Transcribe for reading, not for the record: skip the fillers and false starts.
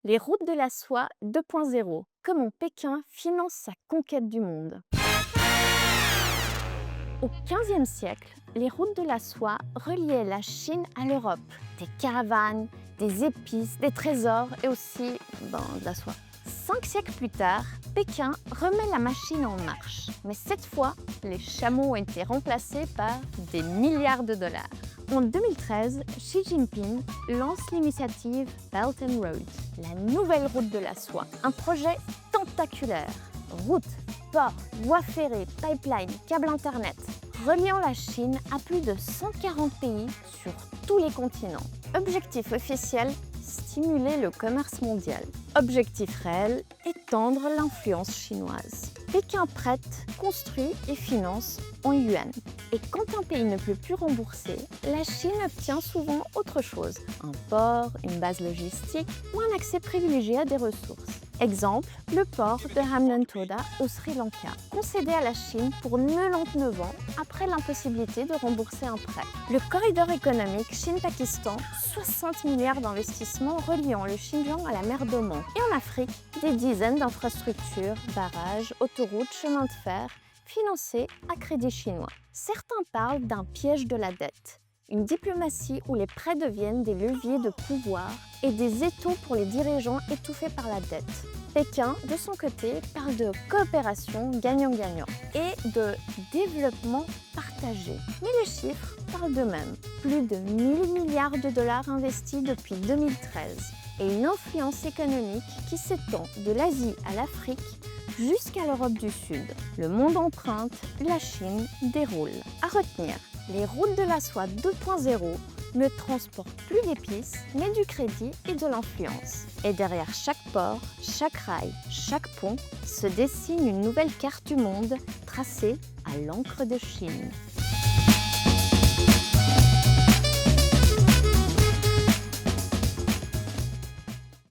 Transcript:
Les routes de la soie 2.0. Comment Pékin finance sa conquête du monde. Au XVe siècle, les routes de la soie reliaient la Chine à l'Europe. Des caravanes, des épices, des trésors et aussi de la soie. 5 siècles plus tard, Pékin remet la machine en marche. Mais cette fois, les chameaux ont été remplacés par des milliards de dollars. En 2013, Xi Jinping lance l'initiative Belt and Road, la nouvelle route de la soie. Un projet tentaculaire. Routes, ports, voies ferrées, pipelines, câbles internet, reliant la Chine à plus de 140 pays sur tous les continents. Objectif officiel, stimuler le commerce mondial. Objectif réel, étendre l'influence chinoise. Pékin prête, construit et finance en yuan. Et quand un pays ne peut plus rembourser, la Chine obtient souvent autre chose. Un port, une base logistique ou un accès privilégié à des ressources. Exemple, le port de Hambantota au Sri Lanka, concédé à la Chine pour 99 ans après l'impossibilité de rembourser un prêt. Le corridor économique Chine-Pakistan, 60 milliards d'investissements reliant le Xinjiang à la mer d'Oman. Et en Afrique, des dizaines d'infrastructures, barrages, autoroutes, chemins de fer, financés à crédit chinois. Certains parlent d'un piège de la dette. Une diplomatie où les prêts deviennent des leviers de pouvoir et des étaux pour les dirigeants étouffés par la dette. Pékin, de son côté, parle de coopération gagnant-gagnant et de développement partagé. Mais les chiffres parlent d'eux-mêmes. Plus de 1000 milliards de dollars investis depuis 2013 et une influence économique qui s'étend de l'Asie à l'Afrique jusqu'à l'Europe du Sud. Le monde emprunte, la Chine déroule. À retenir, les routes de la soie 2.0 ne transportent plus d'épices, mais du crédit et de l'influence. Et derrière chaque port, chaque rail, chaque pont, se dessine une nouvelle carte du monde tracée à l'encre de Chine.